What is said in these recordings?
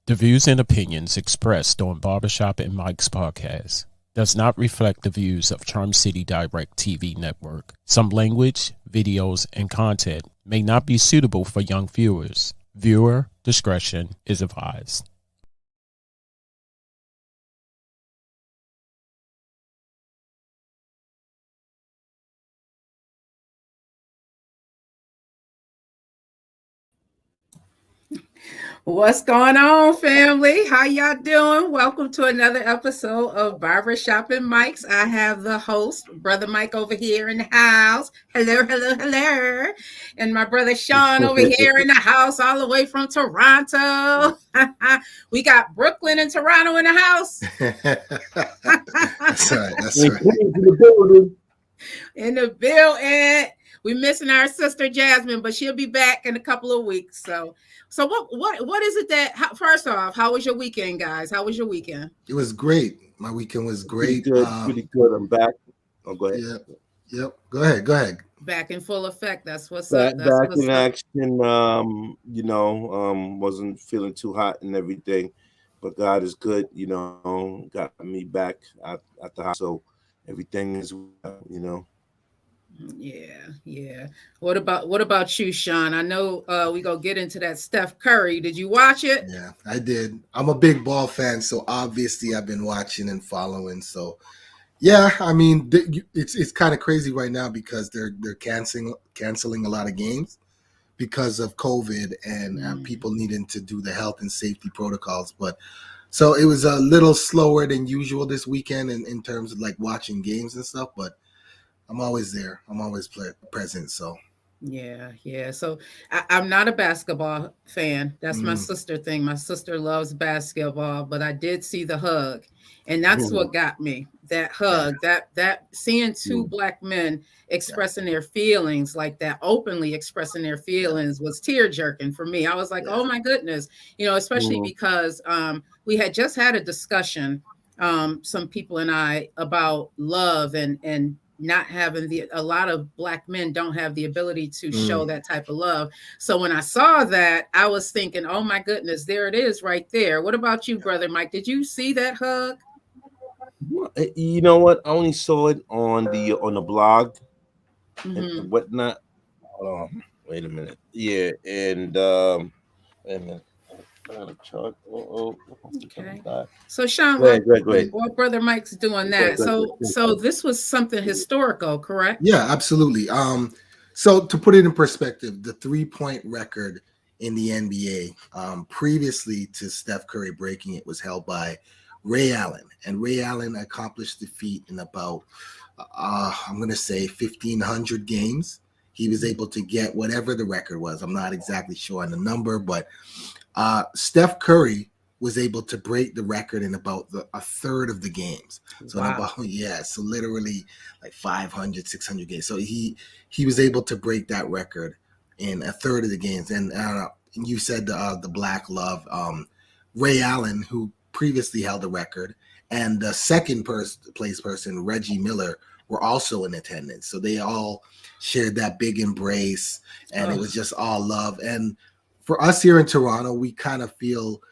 The views and opinions expressed on Barbershop and Micz Podcast does not reflect the views of Charm City Direct TV Network. Some language, videos, and content may not be suitable for young viewers. Viewer discretion is advised. What's going on, family? How y'all doing? Welcome to another episode of Barbershop Micz. I have the host, Brother Mike, over here in the house. Hello, hello, hello. And my brother Sean over here in the house, all the way from Toronto. We got Brooklyn and Toronto in the house. That's right. That's right. In the building. We're missing our sister Jasmine, but she'll be back in a couple of weeks. So what is it that? First off, how was your weekend, guys? How was your weekend? It was great. My weekend was great. Pretty good. I'm back. Oh, go ahead. Yep. Go ahead. Back in full effect. That's what's back, up. That's back what's in up. action. Wasn't feeling too hot and everything, but God is good. Got me back at the house, so everything is Yeah. What about you, Sean? I know we gonna get into that Steph Curry. Did you watch it? Yeah, I did. I'm a big ball fan, so obviously I've been watching and following. So, yeah, I mean, it's kind of crazy right now because they're canceling a lot of games because of COVID and people needing to do the health and safety protocols. But so it was a little slower than usual this weekend in terms of like watching games and stuff, but I'm always there. I'm always present. So Yeah. So I'm not a basketball fan. That's my sister thing. My sister loves basketball, but I did see the hug, and that's what got me. That hug, that seeing two black men expressing their feelings like that, openly expressing their feelings, was tear jerking for me. I was like, oh my goodness, especially because we had just had a discussion, some people and I, about love and not having a lot of black men don't have the ability to show that type of love. So when I saw that, I was thinking, oh my goodness, there it is right there. What about you, Brother Mike? Did you see that hug? You know what? I only saw it on the blog and whatnot. Hold on. Wait a minute. Yeah, and wait a minute. Okay. So Sean, while Brother Mike's doing that, so this was something historical, correct? Yeah, absolutely. So to put it in perspective, the 3-point record in the NBA, previously to Steph Curry breaking it, was held by Ray Allen, and Ray Allen accomplished the feat in about I'm going to say 1,500 games. He was able to get whatever the record was. I'm not exactly sure on the number, but Steph Curry was able to break the record in about a third of the games. So so literally like 500, 600 games. So he was able to break that record in a third of the games. And you said the Black Love, Ray Allen, who previously held the record, and the second place person, Reggie Miller, were also in attendance. So they all shared that big embrace, and it was just all love. And for us here in Toronto, we kind of feel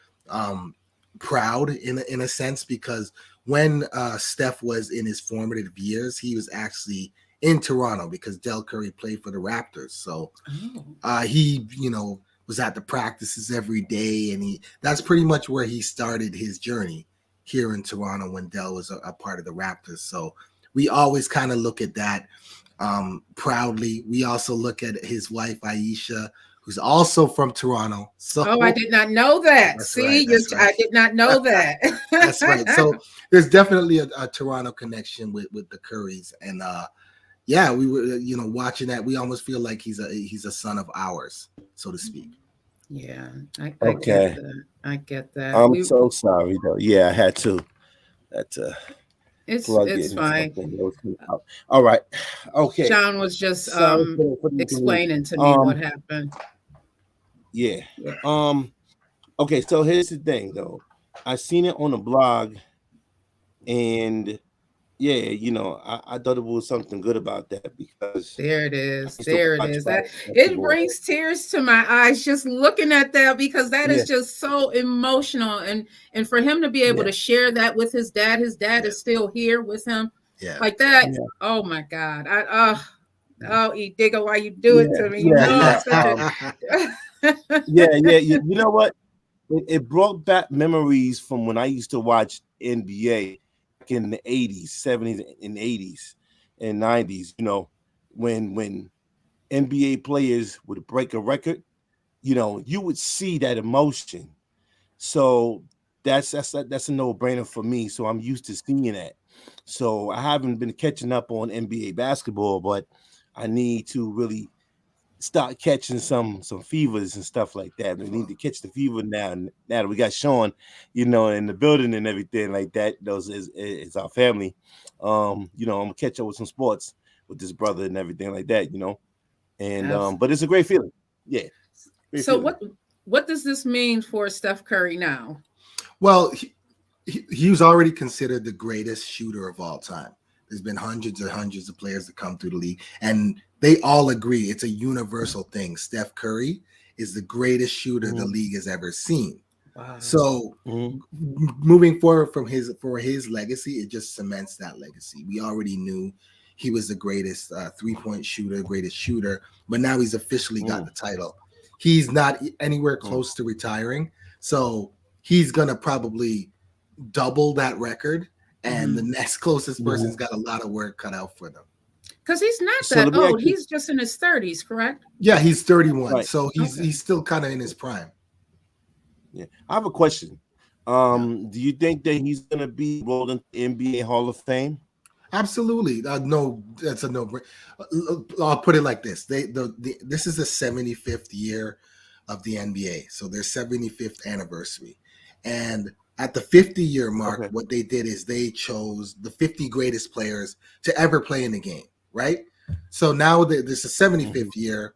proud in a sense, because when Steph was in his formative years, he was actually in Toronto because Del Curry played for the Raptors. So he, was at the practices every day, and that's pretty much where he started his journey here in Toronto when Del was a part of the Raptors. So we always kind of look at that proudly. We also look at his wife, Aisha, who's also from Toronto. So I did not know that. See, right. I did not know that. That's right. So there's definitely a Toronto connection with the Currys. And we were, watching that, we almost feel like he's a son of ours, so to speak. Yeah. I get that. I'm so sorry though. Yeah, I had to. It's fine. All right. Okay. Sean was just explaining to me what happened. Yeah. Okay, so here's the thing though. I seen it on a blog, and yeah, I thought it was something good about that because There it I is. used to There it watch is. That it basketball. brings tears to my eyes just looking at that, because that Yeah, is just so emotional. And for him to be able yeah, to share that with his dad Yeah, is still here with him yeah. like that. yeah, Oh my God. E Digger, why you do it yeah, to me? You yeah, know I'm yeah. such a Yeah, yeah. You know what? It brought back memories from when I used to watch NBA back in the 80s, 70s, and 80s and 90s. When NBA players would break a record, you would see that emotion. So that's a no-brainer for me. So I'm used to seeing that. So I haven't been catching up on NBA basketball, but I need to really start catching some fevers and stuff like that. We need to catch the fever now. Now that we got Sean, in the building and everything like that, those is our family. I'm gonna catch up with some sports with this brother and everything like that. And Abs- but it's a great feeling. Yeah, great So feeling. what does this mean for Steph Curry now? Well, he was already considered the greatest shooter of all time. There's been hundreds and hundreds of players that come through the league, and they all agree it's a universal thing. Steph Curry is the greatest shooter the league has ever seen. Wow. So Mhm. moving forward for his legacy, it just cements that legacy. We already knew he was the greatest 3-point shooter, greatest shooter, but now he's officially got the title. He's not anywhere close to retiring, so he's gonna probably double that record, and the next closest person's got a lot of work cut out for them. Because he's not So that let me old. ask you, He's just in his 30s, correct? Yeah, he's 31, right? so he's Okay. still kind of in his prime. Yeah, I have a question. Yeah. Do you think that he's gonna be rolled into NBA Hall of Fame? Absolutely. No, that's a no. I'll put it like this: this is the 75th year of the NBA, so their 75th anniversary, and at the 50-year mark, Okay. what they did is they chose the 50 greatest players to ever play in the game. Right. So now this is 75th year,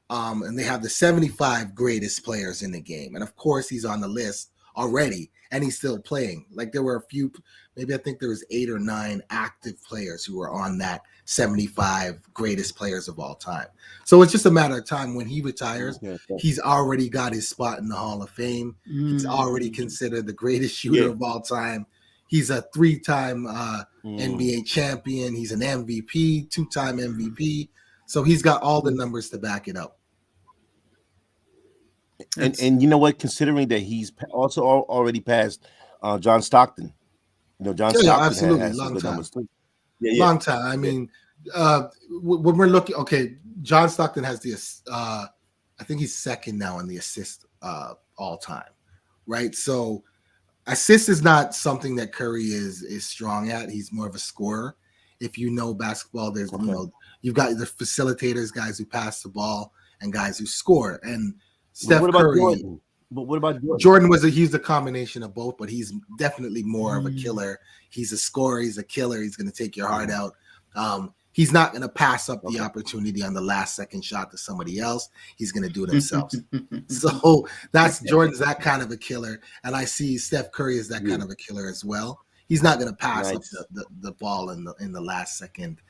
and they have the 75 greatest players in the game, and of course he's on the list already, and he's still playing. Like there were a few, maybe I think there was 8 or 9 active players who were on that 75 greatest players of all time. So it's just a matter of time when he retires. Okay. He's already got his spot in the Hall of Fame. He's already considered the greatest shooter Yeah. of all time. He's a 3-time Mm. NBA champion. He's an MVP, 2-time MVP. So he's got all the numbers to back it up. And you know what? Considering that he's also already passed John Stockton. John Yeah, Stockton absolutely. has some Long good time. numbers too. Yeah. Long time. I mean, when we're looking, okay, John Stockton has the, I think he's second now in the assist all time, right? So assist is not something that Curry is strong at. He's more of a scorer. If you know basketball, there's you've got the facilitators, guys who pass the ball, and guys who score. And Steph what about Curry. Jordan? But what about Jordan? Jordan he's a combination of both, but he's definitely more of a killer. He's a scorer. He's a killer. He's going to take your heart out. He's not going to pass up the opportunity on the last second shot to somebody else. He's going to do it himself. So Jordan's that kind of a killer, and I see Steph Curry as that kind of a killer as well. He's not going to pass up the ball in the last second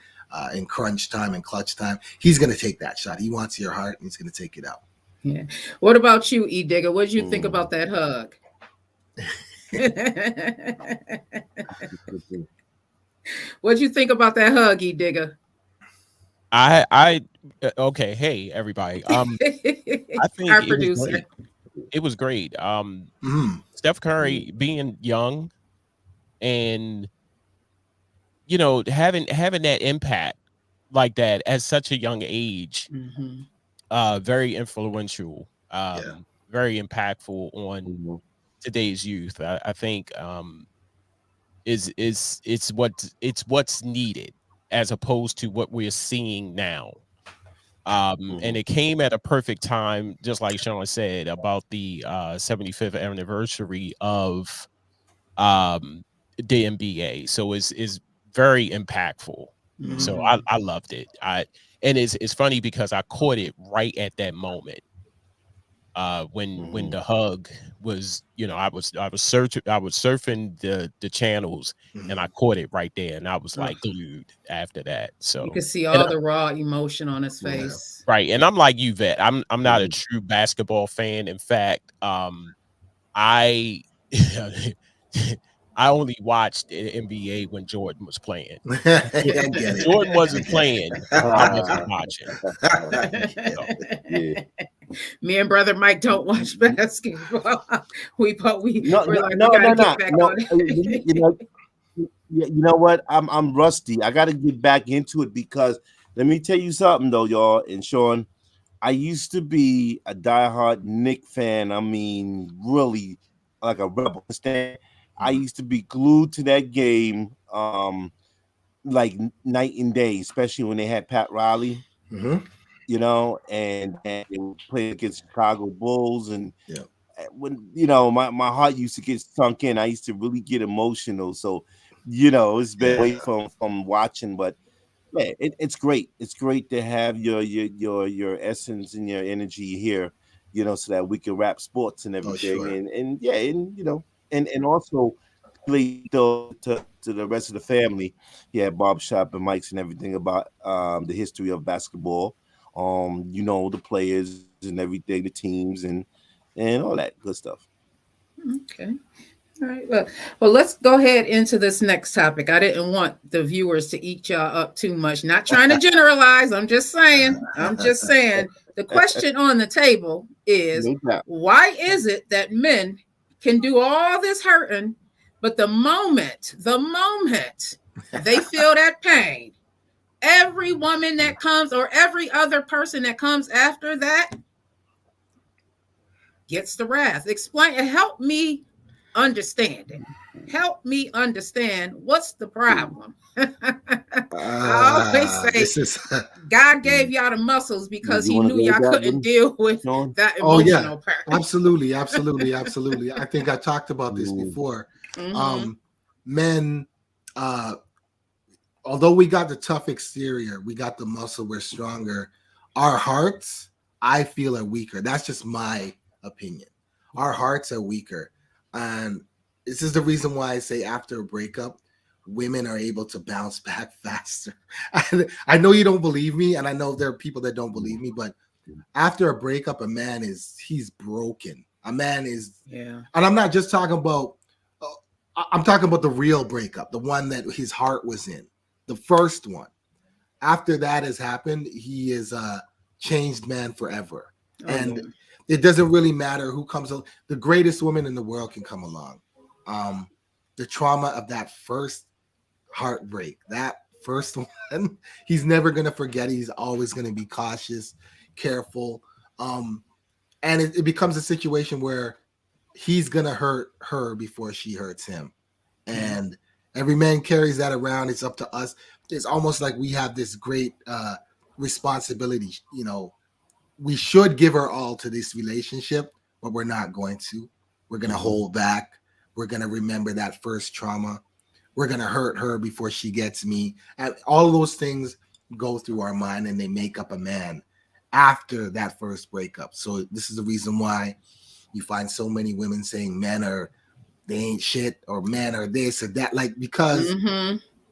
in crunch time and clutch time. He's going to take that shot. He wants your heart, and he's going to take it out. Yeah. What about you, E Digger? What did you think about that hug? What'd you think about that hug, E Digger? Okay, hey everybody. I think Our producer. It was great. Steph Curry being young and having that impact like that at such a young age. Very influential, very impactful on today's youth. I think it's what's needed as opposed to what we're seeing now. And it came at a perfect time, just like Sean said, about the 75th anniversary of the NBA. So it's very impactful. So I loved it. And it's funny because I caught it right at that moment. when the hug was, I was surfing the channels, and I caught it right there, and I was like glued after that. So you could see and all the raw emotion on his face. right, and I'm like you, Vet. I'm not a true basketball fan. In fact, I I only watched the NBA when Jordan was playing. I get it. Jordan wasn't playing, I wasn't watching. Yeah. Me and brother Mike don't watch basketball. we're like, we gotta no. get back on it. You know what? I'm rusty. I got to get back into it because let me tell you something though, y'all. And Sean, I used to be a diehard Knick fan. I mean, really like a rebel. I used to be glued to that game, like night and day, especially when they had Pat Riley. Mm-hmm. And they would play against Chicago Bulls, and Yeah. when my heart used to get sunk in, I used to really get emotional. So, it's been away from watching, but yeah, it's great. It's great to have your essence and your energy here, so that we can wrap sports and everything, sure. and also play to the rest of the family. Yeah, Barbershop and Micz and everything about the history of basketball. The players and everything, the teams and all that good stuff. Okay. All right. Well, let's go ahead into this next topic. I didn't want the viewers to eat y'all up too much. Not trying to generalize. I'm just saying. The question on the table is, why is it that men can do all this hurting, but the moment they feel that pain, every woman that comes or every other person that comes after that gets the wrath? Explain and help me understand it. Help me understand what's the problem. I always say God gave y'all the muscles because he knew y'all couldn't deal with that emotional part. Absolutely. I think I talked about this before. Mm-hmm. Men, although we got the tough exterior, we got the muscle, we're stronger. Our hearts, I feel, are weaker. That's just my opinion. Our hearts are weaker. And this is the reason why I say after a breakup, women are able to bounce back faster. I know you don't believe me, and I know there are people that don't believe me, but after a breakup, a man he's broken. A man is, and I'm not just talking about, I'm talking about the real breakup, the one that his heart was in, the first one. After that has happened, he is a changed man forever. And it doesn't really matter who comes along. The greatest woman in the world can come along. The trauma of that first heartbreak, that first one, he's never going to forget. He's always going to be cautious, careful. And it becomes a situation where he's going to hurt her before she hurts him. And every man carries that around. It's up to us. It's almost like we have this great responsibility. We should give our all to this relationship, but we're not going to. We're going to hold back. We're going to remember that first trauma. We're going to hurt her before she gets me. And all of those things go through our mind, and they make up a man after that first breakup. So this is the reason why you find so many women saying they ain't shit, or men are this or that, because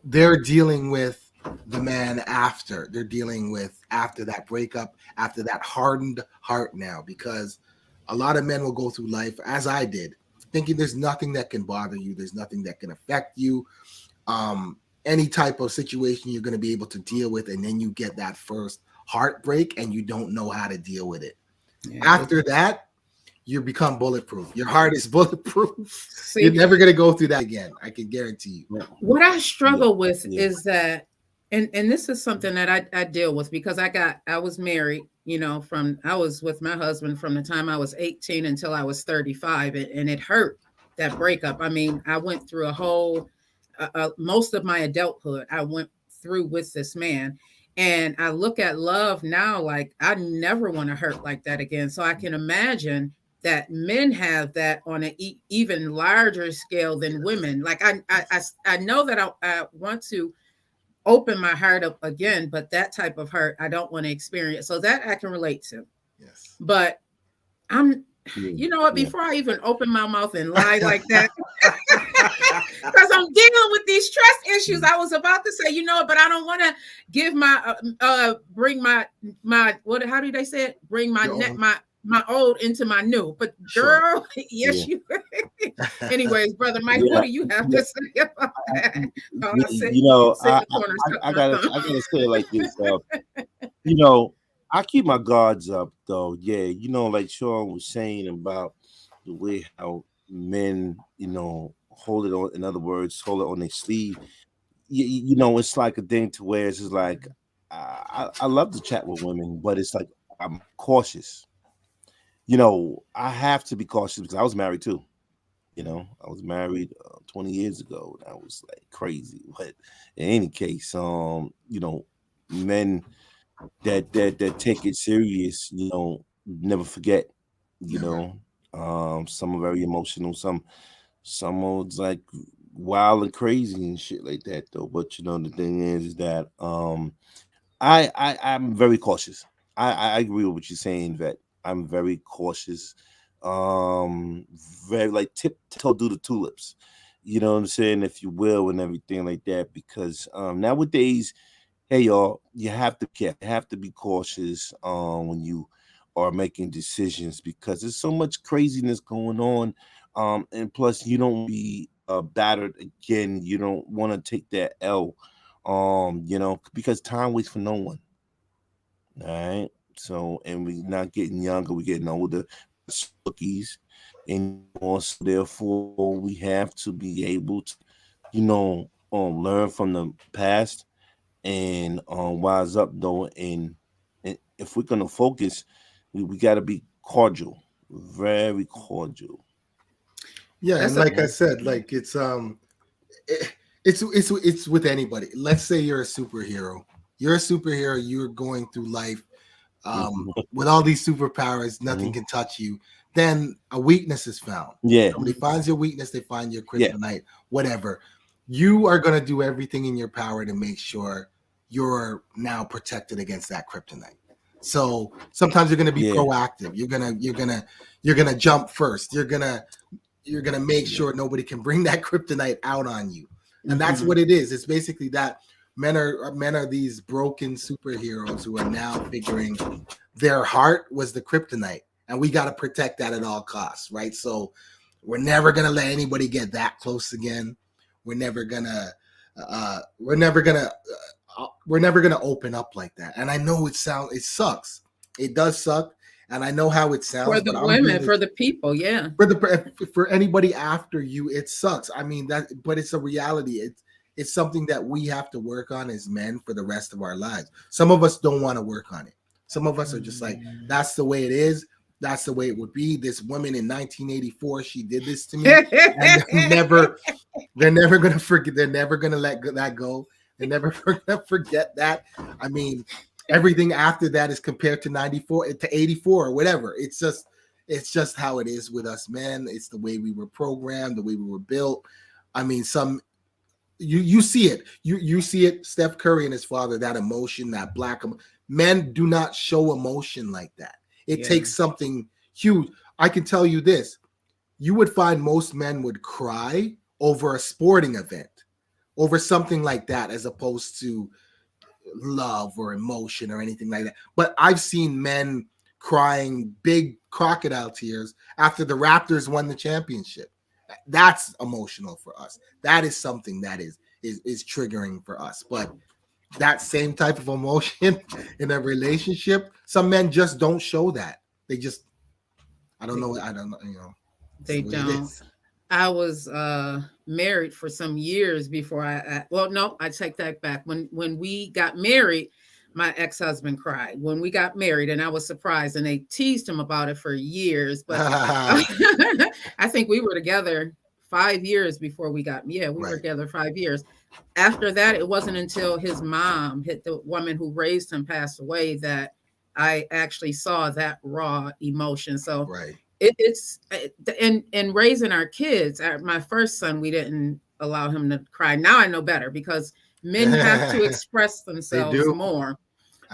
they're dealing with the man after. They're dealing with after that breakup, after that hardened heart now, because a lot of men will go through life, as I did, thinking there's nothing that can bother you. There's nothing that can affect you. Any type of situation you're going to be able to deal with, and then you get that first heartbreak and you don't know how to deal with it. After that, you become bulletproof. Your heart is bulletproof. See, you're never going to go through that again. I can guarantee you. What I struggle with is that, and this is something that I deal with, because I was married, I was with my husband from the time I was 18 until I was 35. And it hurt, that breakup. I mean, I went through a whole, most of my adulthood, I went through with this man. And I look at love now, like I never want to hurt like that again. So I can imagine that men have that on an even larger scale than women. Like I know that I want to open my heart up again, but that type of hurt I don't want to experience. So that I can relate to. Yes. But You know what? Before I even open my mouth and lie like that, because I'm dealing with these trust issues, I was about to say, you know, but I don't want to give bring my what? How do they say it? Bring my old into my new. But girl, sure. Yes, you. Anyways, brother Mike, what do you have to say about that? I gotta say it like this. You know, I keep my guards up, though. Yeah, you know, like Sean was saying about the way how men, you know, hold it on. In other words, hold it on their sleeve. You know, it's like a thing to where it's just like I love to chat with women, but it's like I'm cautious. You know, I have to be cautious because I was married too. You know, I was married 20 years ago. And I was like crazy, but in any case, you know, men that take it serious, you know, never forget, you know. Some are very emotional, some are like wild and crazy and shit like that though. But you know, the thing is that I'm very cautious. I agree with what you're saying, Vet. I'm very cautious. Very like tiptoe do the tulips, you know what I'm saying, if you will, and everything like that, because nowadays, hey y'all, you have to care, you have to be cautious when you are making decisions, because there's so much craziness going on, and plus you don't be battered again. You don't want to take that L, you know, because time waits for no one. All right. So, and we're not getting younger, we're getting older, rookies, and also therefore we have to be able to, you know, learn from the past and wise up though, and if we're gonna focus, we got to be cordial, very cordial. Yeah, and like I said, like it's with anybody. Let's say you're a superhero. You're a superhero. You're going through life with all these superpowers. Nothing can touch you. Then a weakness is found. Yeah. Somebody finds your weakness. They find your kryptonite. Whatever. You are going to do everything in your power to make sure you're now protected against that kryptonite. So sometimes you're going to be proactive. You're gonna jump first. You're gonna make sure nobody can bring that kryptonite out on you. And that's what it is. It's basically that men are these broken superheroes who are now figuring their heart was the kryptonite, and we got to protect that at all costs, right? So we're never gonna let anybody get that close again. We're never gonna open up like that. And I know it sucks. It does suck. And I know how it sounds for the women, for the people, for anybody after you, it sucks. I mean but it's a reality. It's something that we have to work on as men for the rest of our lives. Some of us don't want to work on it. Some of us are just like, that's the way it is. That's the way it would be. This woman in 1984, she did this to me, and they're never gonna forget. They're never gonna let that go. They're never gonna forget that. I mean, everything after that is compared to 94 to 84 or whatever. It's just how it is with us men. It's the way we were programmed, the way we were built. I mean, you see it. You see it. Steph Curry and his father, that emotion, that men do not show emotion like that. It takes something huge. I can tell you this. You would find most men would cry over a sporting event, over something like that, as opposed to love or emotion or anything like that. But I've seen men crying big crocodile tears after the Raptors won the championship. That's emotional for us. That is something that is triggering for us. But that same type of emotion in a relationship, some men just don't show that. They just, I don't know, you know. They don't. I was married for some years before I take that back. When we got married, my ex-husband cried when we got married, and I was surprised, and they teased him about it for years. But I think we were together 5 years before we got, we were together 5 years. After that, it wasn't until his mom, the woman who raised him, passed away, that I actually saw that raw emotion. So it's in raising our kids. My first son, we didn't allow him to cry. Now I know better, because men have to express themselves more.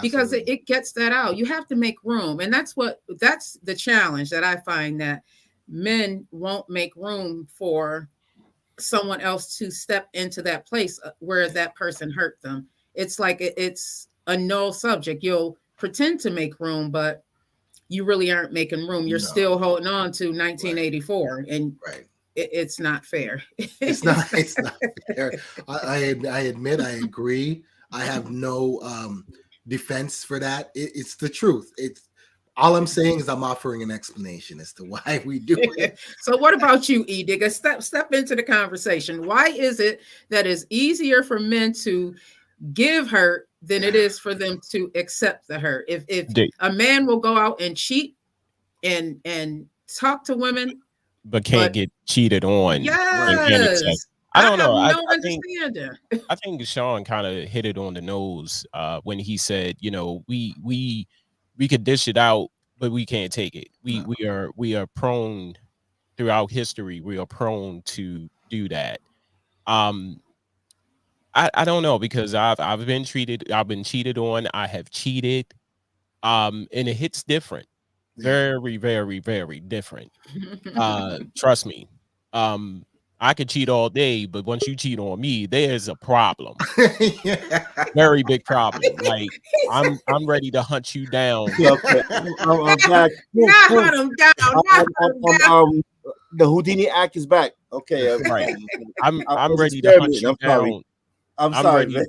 because it gets that out. You have to make room. And that's the challenge that I find, that men won't make room for someone else to step into that place where that person hurt them. It's like it's a null subject. You'll pretend to make room, but you really aren't making room. You're still holding on to 1984, and it's not fair. It's not fair. I admit, I agree. I have no defense for that. It's the truth. It's all I'm saying is I'm offering an explanation as to why we do it. So what about you, E. Digger? Step into the conversation. Why is it that it's easier for men to give hurt than it is for them to accept the hurt? If a man will go out and cheat and talk to women, but can't get cheated on. Yes. I don't know. I think Sean kind of hit it on the nose when he said, we could dish it out, but we can't take it. We are prone throughout history. We are prone to do that. I don't know, because I've been cheated on. I have cheated. And it hits different. Very, very, very different. Trust me. I could cheat all day, but once you cheat on me, there's a problem. Very big problem. Like I'm ready to hunt you down. I'm back. Hunt him down. The Houdini act is back. Okay, right. I'm ready to hunt you down. I'm sorry, man.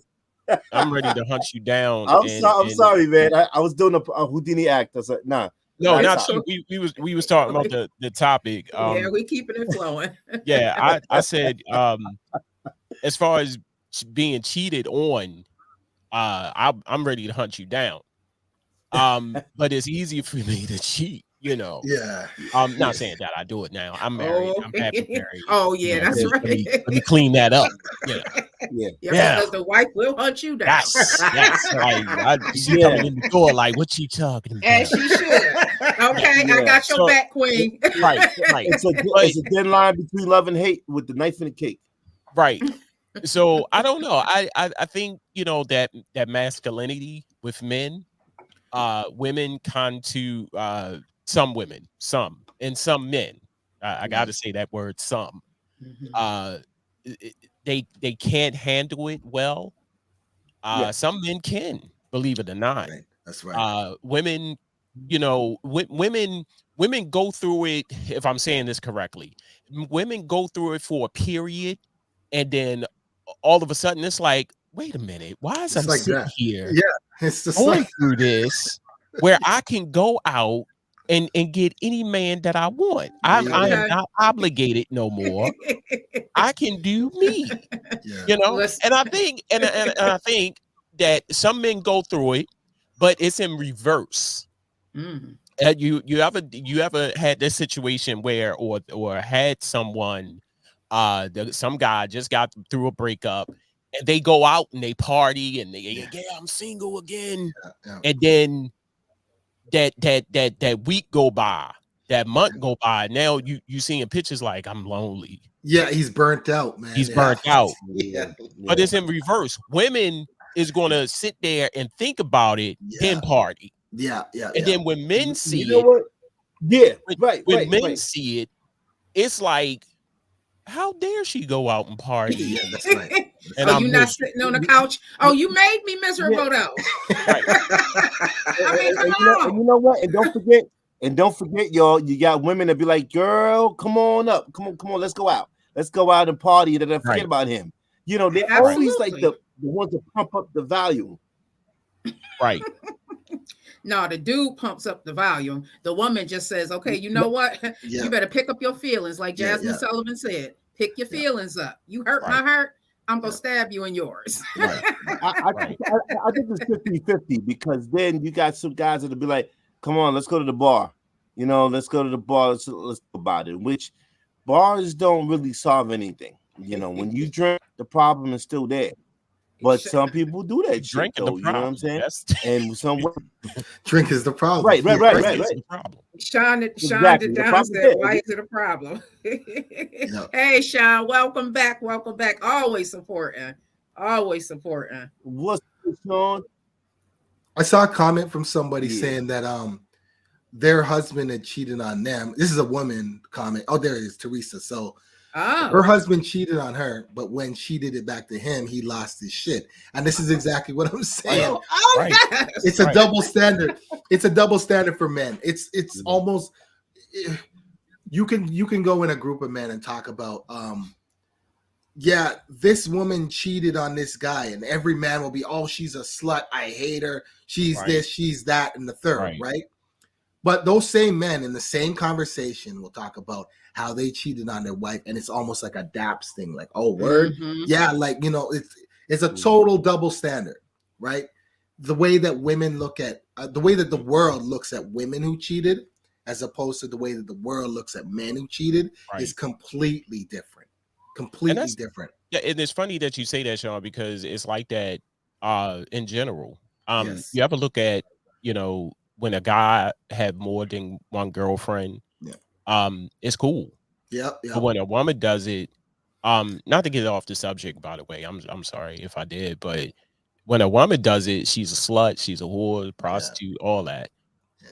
I'm ready to hunt you down. I'm sorry, man. I was doing a Houdini act. I said, nah. No, not you. We was talking about the topic. Yeah, we keeping it flowing. Yeah, I said as far as being cheated on, I'm ready to hunt you down. But it's easy for me to cheat, Yeah. I'm not saying that I do it now. I'm married. I'm happy married. Oh yeah, that's right. Let me clean that up. Yeah. Because the wife will hunt you down. Yes. Like, she coming in the door like, what you talking about? As she should. Okay, I got your back, queen. Right. It's a thin line between love and hate with the knife and the cake. Right. So I don't know. I think that masculinity with men, women kind to some women, and some men. I got to say that word, some. They can't handle it well. Some men can, believe it or not. Right. That's right. Women, women go through it. If I'm saying this correctly, women go through it for a period, and then all of a sudden it's like, wait a minute, why is I like sitting here? Yeah, it's just going through this where I can go out and get any man that I want. I am not obligated no more. I can do me. And I think and I think that some men go through it, but it's in reverse. You ever had this situation where or had someone some guy just got through a breakup and they go out and they party and they I'm single again, and then that week go by, that month go by. Now you seeing pictures like, I'm lonely. Yeah, he's burnt out, man. He's burnt out. Yeah. But it's in reverse. Women is gonna sit there and think about it, then party. Yeah. And then when men see it, see it, it's like, how dare she go out and party? Yeah, that's right. And you not sitting on the couch? Oh, you made me miserable though. Right. I mean, come on. And you know what? And don't forget, y'all. You got women that be like, "Girl, come on up, come on, let's go out and party." That don't forget about him. They're always like the ones that pump up the volume. Right. No, the dude pumps up the volume. The woman just says, okay, you know what? You better pick up your feelings. Like Jasmine Sullivan said, pick your feelings up. You hurt my heart, I'm going to stab you in yours. Right. I think it's 50-50, because then you got some guys that'll be like, come on, let's go to the bar. Let's go to the bar. Let's talk about it. Which bars don't really solve anything. When you drink, the problem is still there. But some people do that shit, though, you know what I'm saying? And some drink is the problem. Right. Sean did down said, why is it a problem? Hey, Sean, welcome back. Always supporting. What's up, Sean? I saw a comment from somebody saying that their husband had cheated on them. This is a woman comment. Oh, there it is, Teresa. So her husband cheated on her, but when she did it back to him, he lost his shit. And this is exactly what I'm saying. It's a double standard. It's a double standard for men. It's almost you can go in a group of men and talk about this woman cheated on this guy, and every man will be, oh, she's a slut, I hate her, she's this, she's that, and the third, right? But those same men in the same conversation will talk about how they cheated on their wife, and it's almost like a daps thing, like, oh, word, like, you know, it's a total double standard, right? The way that women look at the way that the world looks at women who cheated, as opposed to the way that the world looks at men who cheated, is completely different. Completely different. Yeah, and it's funny that you say that, Sean, because it's like that in general. You ever look at, you know, when a guy had more than one girlfriend, it's cool. But when a woman does it, not to get off the subject, by the way, I'm sorry if I did, but when a woman does it, she's a slut, she's a whore, prostitute, all that.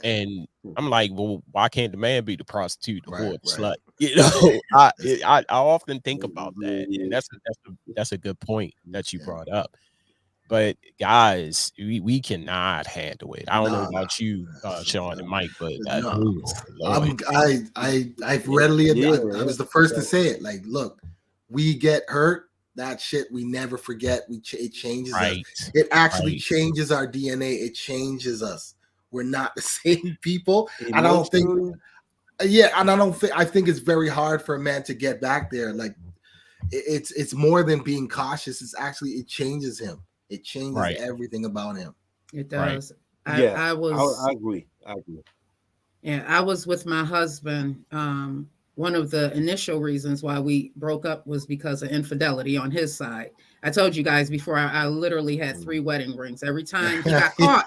And I'm like, well, why can't the man be the prostitute, the whore, the slut? You know, I often think about that, and that's a good point that you brought up. But guys, we cannot handle it. I don't know about you, Sean and Mike, but I readily admit, I was the first to say it. Like, look, we get hurt. That shit we never forget. It changes us. It actually changes our DNA. It changes us. We're not the same people. And I don't think, I think it's very hard for a man to get back there. Like, it's more than being cautious. It's actually, it changes him. It changes everything about him. It does. I agree. Yeah, I was with my husband. One of the initial reasons why we broke up was because of infidelity on his side. I told you guys before, I literally had 3 wedding rings. Every time he got caught,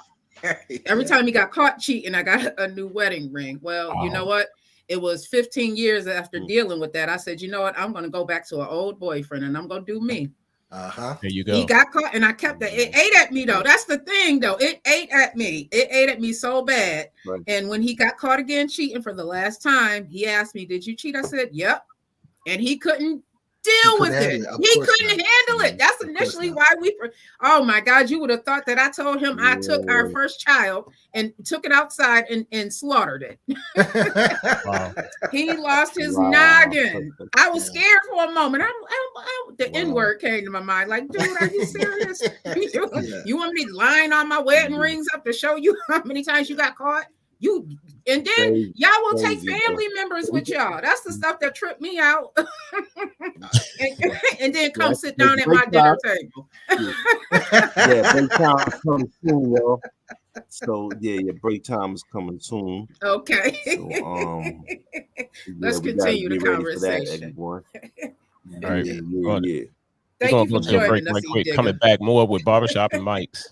time he got caught cheating, I got a new wedding ring. Well, you know what? It was 15 years after dealing with that. I said, you know what? I'm going to go back to an old boyfriend and I'm going to do me. There you go. He got caught and I kept it. It ate at me though. That's the thing though. It ate at me. It ate at me so bad. Right. And when he got caught again cheating for the last time, he asked me, did you cheat? I said, yep. And he couldn't deal with it. He couldn't handle it. That's initially why oh my God, you would have thought that I told him I took our first child and took it outside and slaughtered it. He lost his noggin. I was scared for a moment. The N-word came to my mind. Like, dude, are you serious? You want me lying on my wedding rings up to show you how many times you got caught? And then y'all will take family members with y'all. That's the stuff that tripped me out. and then come sit down at my dinner table. Break time is coming soon, y'all. So break time is coming soon. Okay. So, let's continue the conversation. All right. Thank you for joining us. Coming back more with Barbershop and Micz.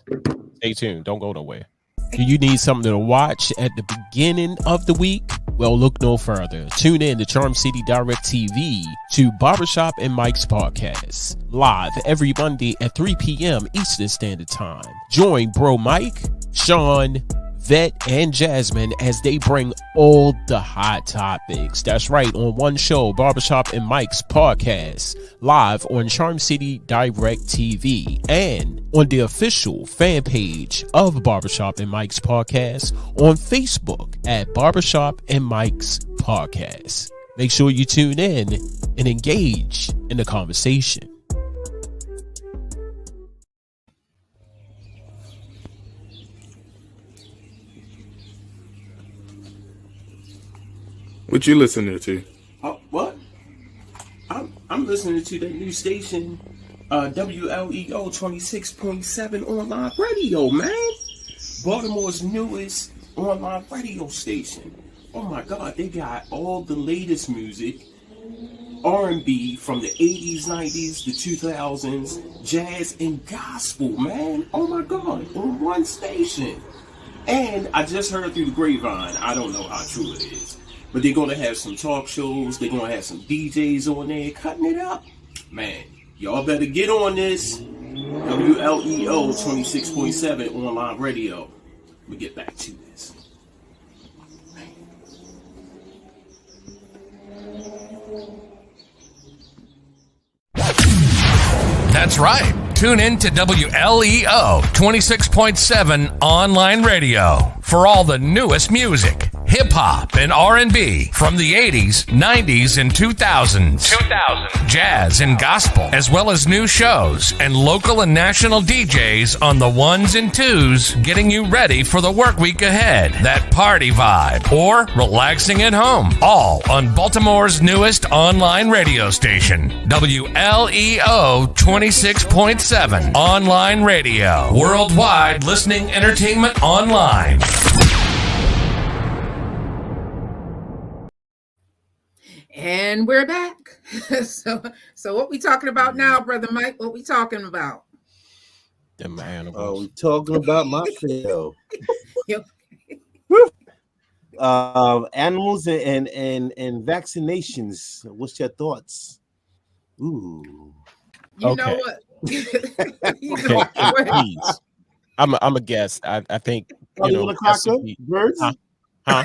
Stay tuned. Don't go nowhere. Do you need something to watch at the beginning of the week? Well, look no further. Tune in to Charm City Direct TV to Barbershop and Micz Podcast, live every Monday at 3 p.m. Eastern Standard Time. Join Bro Mike, Sean, Vet, and Jasmine as they bring all the hot topics. That's right, on one show, Barbershop and Micz Podcast, live on Charm City Direct TV and on the official fan page of Barbershop and Micz Podcast on Facebook at Barbershop and Micz Podcast. Make sure you tune in and engage in the conversation. What you listening to? What? I'm listening to the new station, WLEO 26.7 online radio, man. Baltimore's newest online radio station. Oh my God, they got all the latest music, R&B from the 80s, 90s, the 2000s, jazz and gospel, man. Oh my God, on one station. And I just heard through the grapevine, I don't know how true it is, but they're going to have some talk shows. They're going to have some DJs on there cutting it up. Man, y'all better get on this. WLEO 26.7 online radio. We get back to this. That's right. Tune in to WLEO 26.7 online radio for all the newest music, hip-hop, and R&B from the 80s, 90s, and 2000s. Jazz and gospel, as well as new shows and local and national DJs on the ones and twos, getting you ready for the work week ahead, that party vibe, or relaxing at home. All on Baltimore's newest online radio station, WLEO 26.7 online radio. Worldwide listening entertainment online. And we're back. So what we talking about now, Brother Mike? What we talking about? Them animals. Oh, we talking about my field. Animals and vaccinations. What's your thoughts? Ooh. You know what? Please. I'm a guest. I think birds. Huh?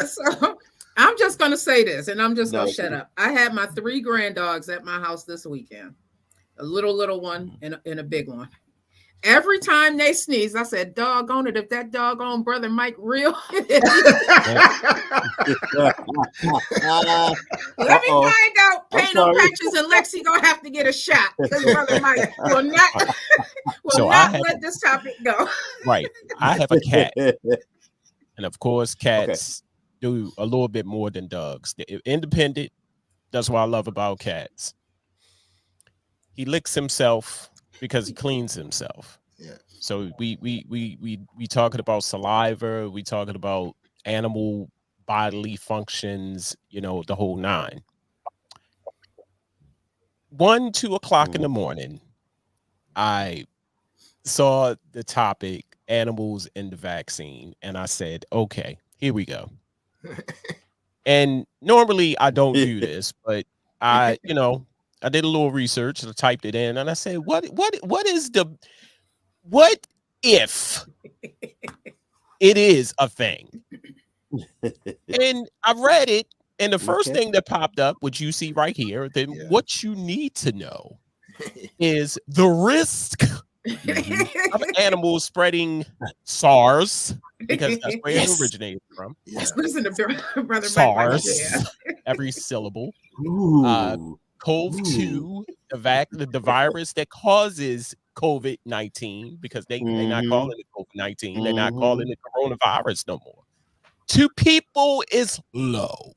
So I'm just gonna say this, and I'm just gonna shut up. I had my 3 grand dogs at my house this weekend, a little one and a big one. Every time they sneeze, I said, "Doggone it! If that doggone Brother Mike real, let me find out. Paint on patches, and Lexi gonna have to get a shot because Brother Mike will not let this topic go." Right. I have a cat, and of course, cats do a little bit more than dogs. They're independent. That's what I love about cats. He licks himself because he cleans himself. Yeah. So we talking about saliva, we talking about animal bodily functions, the whole 9. 1, 2 o'clock in the morning, I saw the topic animals and the vaccine, and I said, okay, here we go. And normally I don't do this, but I did a little research, I typed it in, and I said, what if it is a thing? And I read it, and the first thing that popped up, which you see right here, what you need to know is the risk of animals spreading SARS, because that's where it originated from. Listen to Brother SARS, every syllable. CoV-2, the virus that causes COVID-19, because they're not calling it COVID-19, they're not calling it coronavirus no more. To people is low.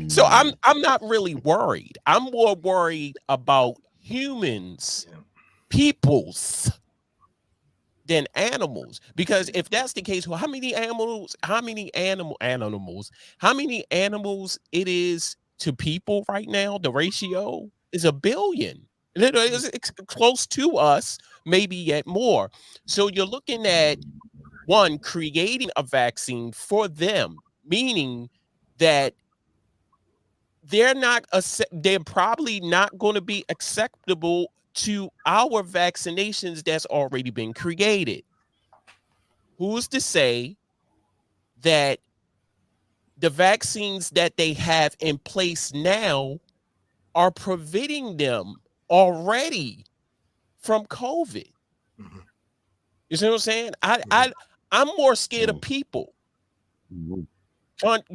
So I'm not really worried. I'm more worried about humans, peoples, than animals. Because if that's the case, well, how many animals it is to people right now? The ratio is 1 billion. It's close to us, maybe yet more. So you're looking at one, creating a vaccine for them, meaning that they're probably not going to be acceptable to our vaccinations that's already been created. Who's to say that the vaccines that they have in place now are preventing them already from COVID? You see what I'm saying? I'm more scared of people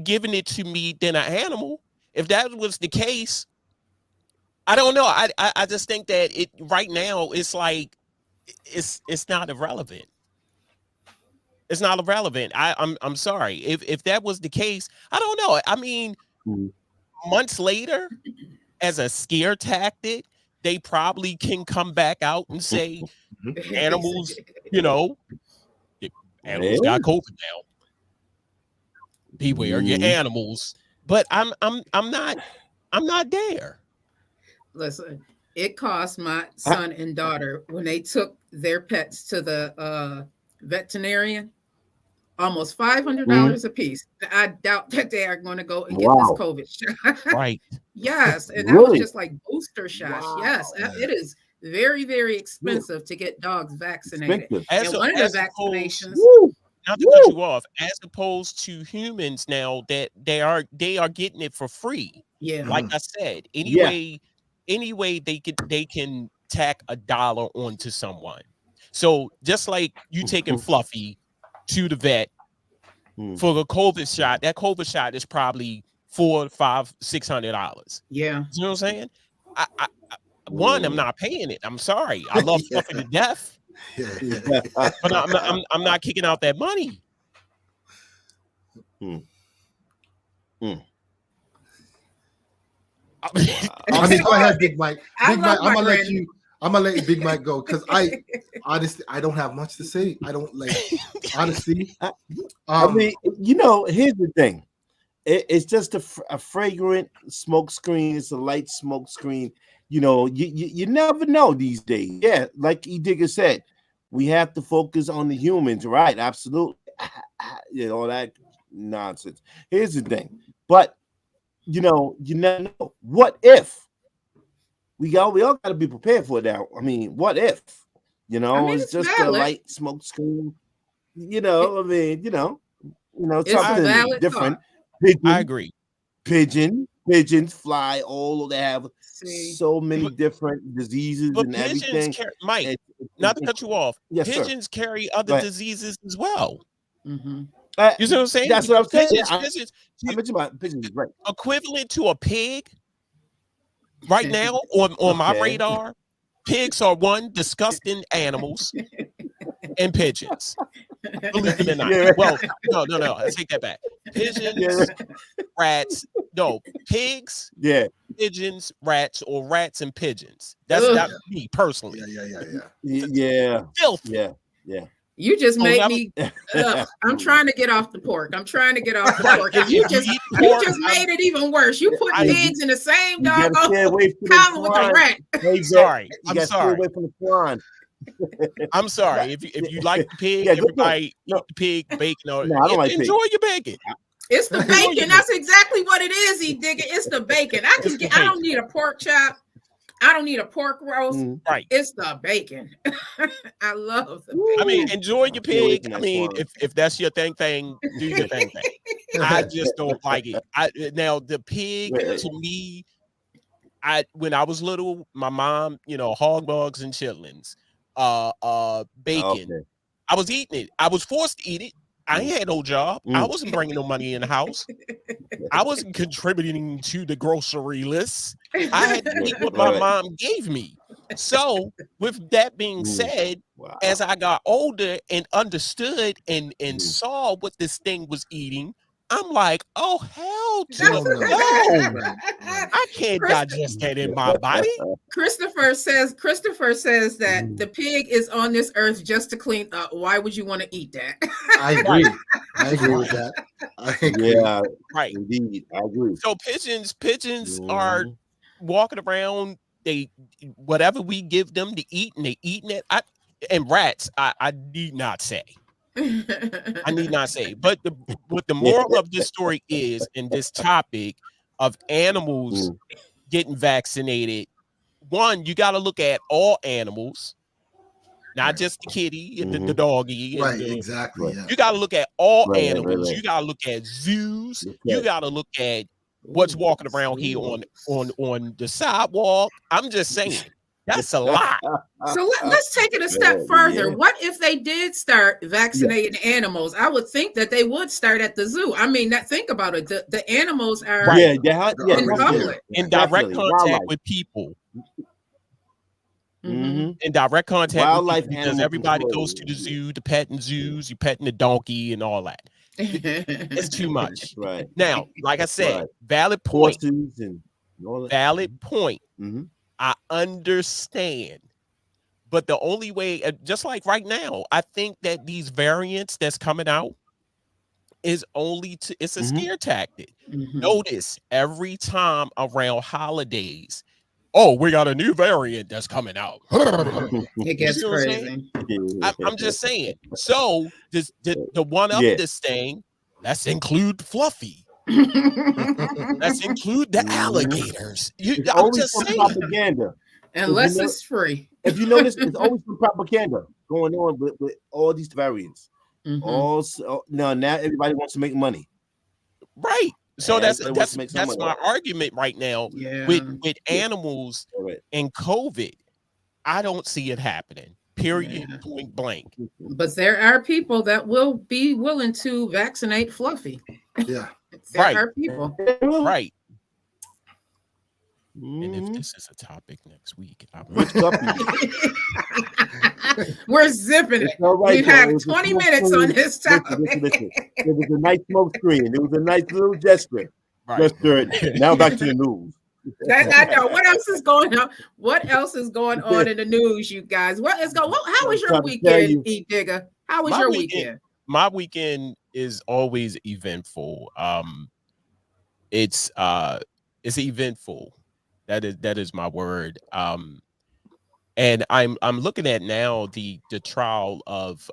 giving it to me than an animal. If that was the case, I don't know. I just think that it right now it's like it's not irrelevant. It's not irrelevant. I'm sorry. If that was the case, I don't know. I mean, months later, as a scare tactic, they probably can come back out and say animals, animals got COVID now. Beware your animals. But I'm not there. Listen, it cost my son and daughter when they took their pets to the veterinarian. almost $500 a piece. I doubt that they are going to go and get this COVID shot. Right. Yes, and that Really? was just like booster shots. Yes, it is very, very expensive to get dogs vaccinated. And one of the vaccinations. Not to cut you off, as opposed to humans now that they are getting it for free. Yeah. Like I said, anyway they can tack $1 onto someone. So just like you taking Fluffy to the vet for the COVID shot, that COVID shot is probably $400, $500, $600. Yeah. You know what I'm saying? One, I'm not paying it. I'm sorry. I love Fluffy to death. But I'm not kicking out that money. I mean, go ahead, Big Mike. Big Mike, I'm gonna let Big Mike go because I honestly don't have much to say. I don't honestly. I mean, here's the thing. It's just a fragrant smoke screen. It's a light smoke screen. You never know these days. Yeah, like E. Digger said, we have to focus on the humans, right? Absolutely. All that nonsense. Here's the thing, but you never know. What if we all got to be prepared for that? I mean, what if it's just valid. A light smoke screen? Something different. Pigeon, I agree. Pigeons fly all. They have so many different diseases and everything. Mike, not to cut you off. Yes, pigeons carry other diseases as well. Mm-hmm. You see what I'm saying? That's what I'm saying. Pigeons, I mentioned about pigeons, right? Equivalent to a pig right now on my radar. Pigs are disgusting animals, and pigeons. Believe it or not. Yeah. Well, no. I take that back. Pigeons, rats. No, pigs. Yeah. Pigeons, rats, or rats and pigeons. That's me personally. Yeah. Filthy. Yeah. You just made me. I'm trying to get off the pork. If you just made it even worse. You put pigs in the same doggone column with the rat. I'm sorry. Stay away from the swan. I'm sorry. If you like the pig, everybody eat the pig, bacon. Or I don't like enjoy pig. your bacon. It's the bacon. That's exactly what it is, E. Digger. It's the bacon. I don't need a pork chop. I don't need a pork roast. Right. It's the bacon. I love the bacon. I mean, enjoy your pig. I mean, if that's your thing, do your thing. I just don't like it. Now the pig to me, when I was little, my mom, hog bugs and chitlins, bacon. Okay. I was eating it. I was forced to eat it. I ain't had no job. I wasn't bringing no money in the house. I wasn't contributing to the grocery list. I had to eat what my mom gave me. So, with that being said, as I got older and understood and saw what this thing was eating, I'm like, oh, hell no. I can't digest that in my body. Christopher says that the pig is on this earth just to clean up. Why would you want to eat that? I agree. I agree with that. I agree. Yeah, right. Indeed, I agree. So pigeons are walking around. They whatever we give them to eat, and they eating it. And rats, I need not say. I need not say, but what the moral of this story is in this topic of animals getting vaccinated. One, you got to look at all animals, not just the kitty and the doggy. Right, exactly. Yeah. You got to look at all animals. Right. You got to look at zoos. Okay. You got to look at what's walking around here on the sidewalk. I'm just saying. That's a lot. So let's take it a step further. Yeah. What if they did start vaccinating animals? I would think that they would start at the zoo. I mean, think about it. The animals are in public. In direct contact with people. In direct contact with people, because everybody goes to the zoo, the petting zoos, you petting the donkey and all that. It's too much. Right. Now, like I said, valid point. Valid point. I understand, but the only way, just like right now, I think that these variants that's coming out is it's a scare tactic. Notice every time around holidays, oh, we got a new variant that's coming out. It gets crazy. I'm just saying. So the one up this thing, let's include Fluffy. Let's include the alligators. I'm just saying. Propaganda. Unless it's free. If you notice, there's always some propaganda going on with all these variants. Also, now everybody wants to make money. Right. So that's my argument right now with animals and COVID. I don't see it happening. Period. Point blank. But there are people that will be willing to vaccinate Fluffy. Yeah. There are people. Right. And if this is a topic next week, we're zipping it. Right, We've had 20 minutes on this topic. Listen. It was a nice smoke screen. It was a nice little gesture. Right. Now back to the news. I know. What else is going on? What else is going on in the news, you guys? What is going? How was your weekend, E Digger? How was your weekend? My weekend is always eventful. It's eventful. That is my word. And I'm looking at now the trial of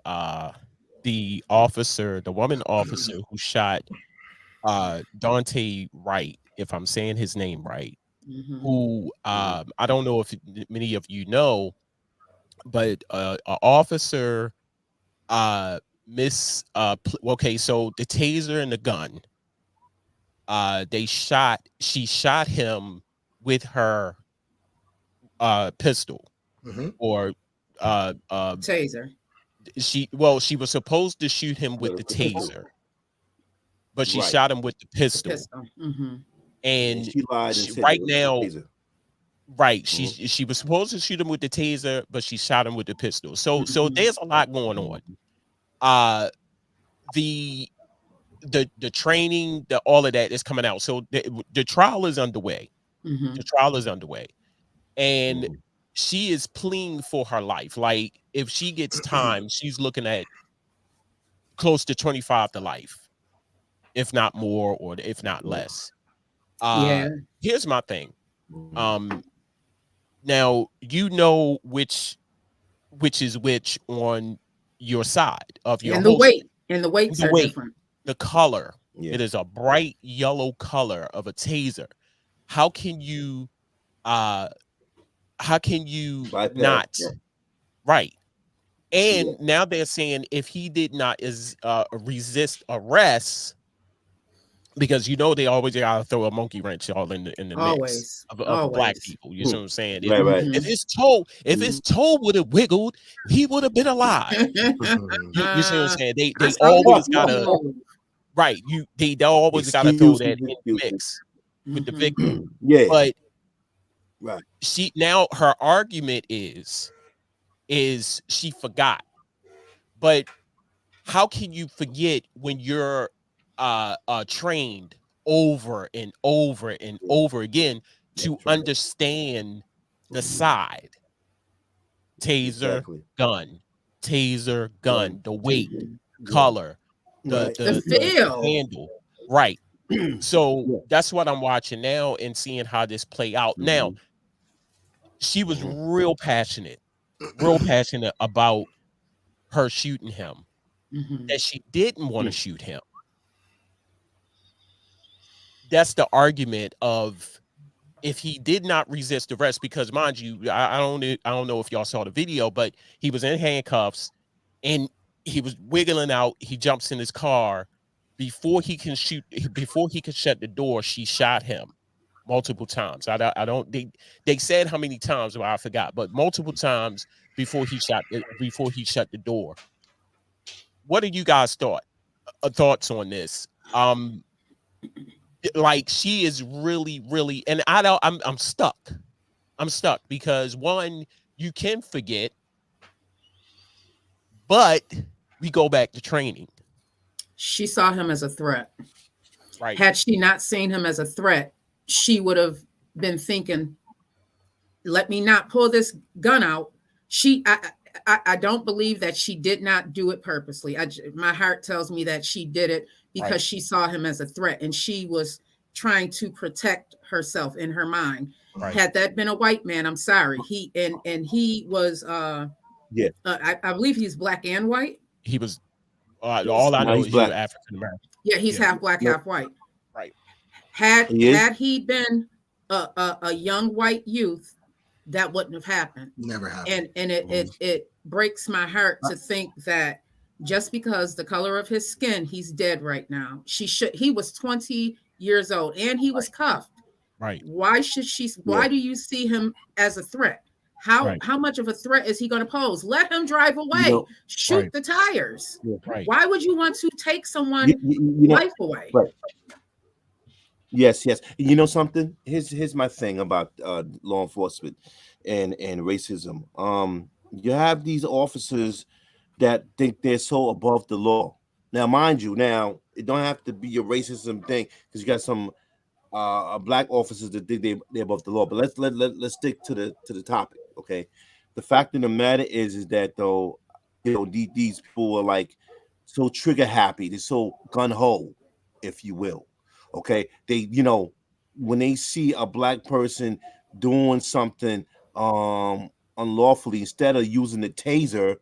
the woman officer who shot Dante Wright, if I'm saying his name right, who I don't know if many of you know, but an officer so the taser and the gun, she shot him with her pistol or taser. She was supposed to shoot him with the taser, but she shot him with the pistol. And she lied right now. Right. She was supposed to shoot him with the taser, but she shot him with the pistol. So there's a lot going on. The training, all of that is coming out. So the trial is underway. The trial is underway. And she is pleading for her life. Like, if she gets time, she's looking at close to 25 to life, if not more, or if not less. Here's my thing. Now you know which is which on your side of your and the weight and the weights are different. The color, it is a bright yellow color of a taser. How can you not right? And now they're saying if he did not resist arrest, because they always gotta throw a monkey wrench all in the mix of black people. You see what I'm saying? If his toe would have wiggled, he would have been alive. You see what I'm saying? They always gotta they always gotta throw that in the mix with the victim. But her argument is she forgot. But how can you forget when you're trained over and over and over again to understand the side? Taser, gun, the weight, color, the feel, handle, right? So that's what I'm watching now and seeing how this play out. Now, she was real passionate about her shooting him, that she didn't want to shoot him. That's the argument of if he did not resist arrest, because mind you, I don't know if y'all saw the video, but he was in handcuffs and he was wiggling out. He jumps in his car. Before he can shut the door, she shot him multiple times. They said how many times, but I forgot, but multiple times before he shut the door. What are you guys thoughts on this? Like, she is really, and I'm stuck. I'm stuck because one, you can forget, but we go back to training. She saw him as a threat. Right. Had she not seen him as a threat, she would have been thinking, let me not pull this gun out. I don't believe that she did not do it purposely. My heart tells me that she did it because she saw him as a threat, and she was trying to protect herself in her mind. Right. Had that been a white man, I'm sorry. He was I believe he's black and white. He was all I know he's is black. you African American. Yeah, he's half black, half white. Right. Had he been a young white youth, that wouldn't have happened. Never happened. And it breaks my heart to think that just because the color of his skin, he's dead right now. He was 20 years old and he was cuffed. Right. Why do you see him as a threat? How much of a threat is he going to pose? Let him drive away. Shoot the tires. Right. Why would you want to take someone's life away? Right. Yes. You know something? Here's my thing about law enforcement and racism. You have these officers that think they're so above the law. Now, mind you, it don't have to be a racism thing because you got some black officers that think they're above the law. But let's stick to the topic, okay? The fact of the matter is that though, you know, these people are like so trigger happy, they're so gun ho, if you will. Okay, they, you know, when they see a black person doing something unlawfully, instead of using the taser,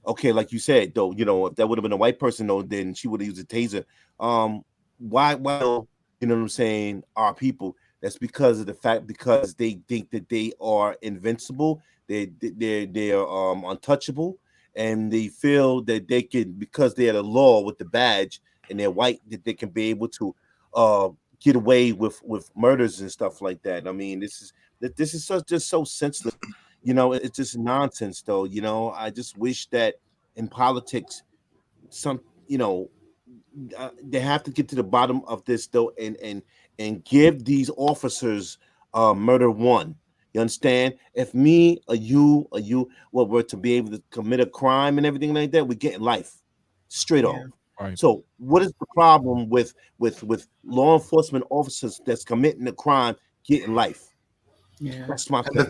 okay, like you said, though, you know, if that would have been a white person, though, then she would have used a taser. Why, you know what I'm saying, our people? That's because of the fact because they think that they are invincible, they're untouchable, and they feel that they can, because they're the law with the badge and they're white, that they can be able to get away with murders and stuff like that. I mean, this is just so senseless. You know, it's just nonsense, though. You know, I just wish that in politics, they have to get to the bottom of this, though, and give these officers murder one. You understand? If me or you were to be able to commit a crime and everything like that, we're getting life straight off. Right. So what is the problem with law enforcement officers that's committing a crime getting life? Yeah. That's my thing. And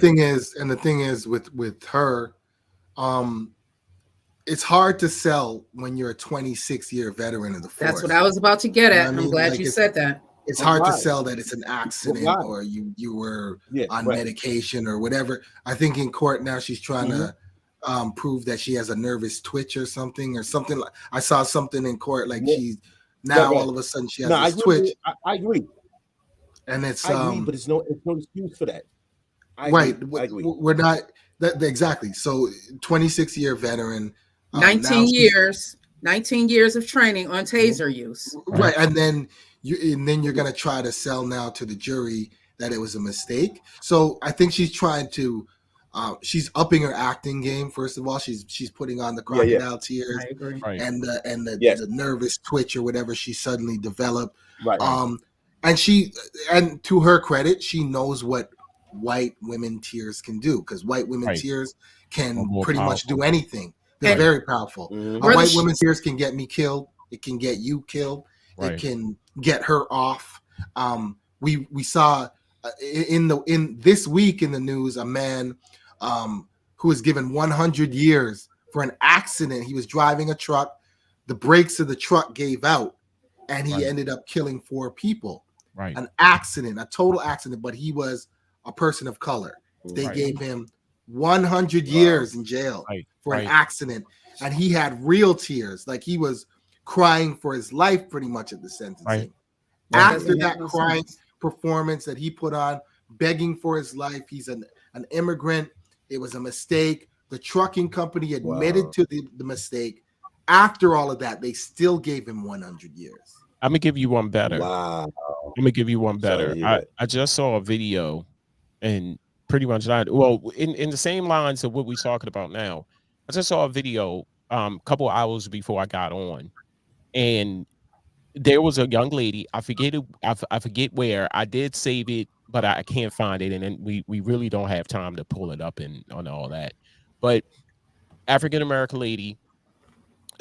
the thing is with her, it's hard to sell when you're a 26-year veteran of the force. That's what I was about to get at. I'm glad you said that. It's hard to sell that it's an accident or you were on medication or whatever. I think in court now she's trying to prove that she has a nervous twitch or something like. I saw something in court like she's now all of a sudden she has this twitch. I agree, and it's I agree, but it's no excuse for that. I agree. We're not that exactly. So 26-year veteran, 19 years of training on taser use. Right, and then you're gonna try to sell now to the jury that it was a mistake. So I think she's trying to. She's upping her acting game. First of all, she's putting on the crocodile tears and the nervous twitch or whatever she suddenly developed. Right. And to her credit, she knows what white women tears can do because white women tears can pretty much do anything. They're very powerful. Mm-hmm. White women's tears can get me killed. It can get you killed. Right. It can get her off. We saw in this week in the news a man who was given 100 years for an accident. He was driving a truck. The brakes of the truck gave out, and he ended up killing 4 people. Right. An accident, a total accident, but he was a person of color. They gave him 100 years in jail for an accident, and he had real tears. Like he was crying for his life pretty much at the sentencing. After that crying performance that he put on, begging for his life, he's an immigrant. It was a mistake. The trucking company admitted to the mistake. After all of that, they still gave him 100 years. I'm gonna give you one better. Wow. I'm gonna give you one better. I just saw a video, and pretty much in the same lines of what we're talking about now. I just saw a video a couple hours before I got on, and there was a young lady. I forget where. I did save it, but I can't find it, and then we really don't have time to pull it up and on all that. But African American lady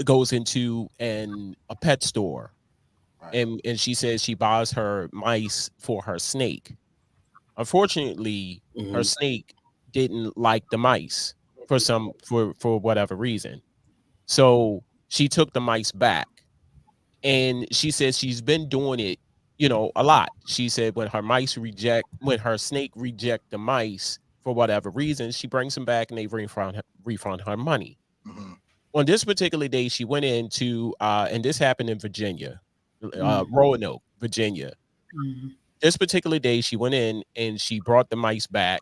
goes into a pet store, and she says she buys her mice for her snake. Unfortunately, her snake didn't like the mice for whatever reason, so she took the mice back, and she says she's been doing it a lot. She said when her snake reject the mice for whatever reason, she brings them back and they refund her money. Mhm. On this particular day, she went into, and this happened in Virginia, Mhm. Roanoke, Virginia. Mhm. This particular day, she went in and she brought the mice back,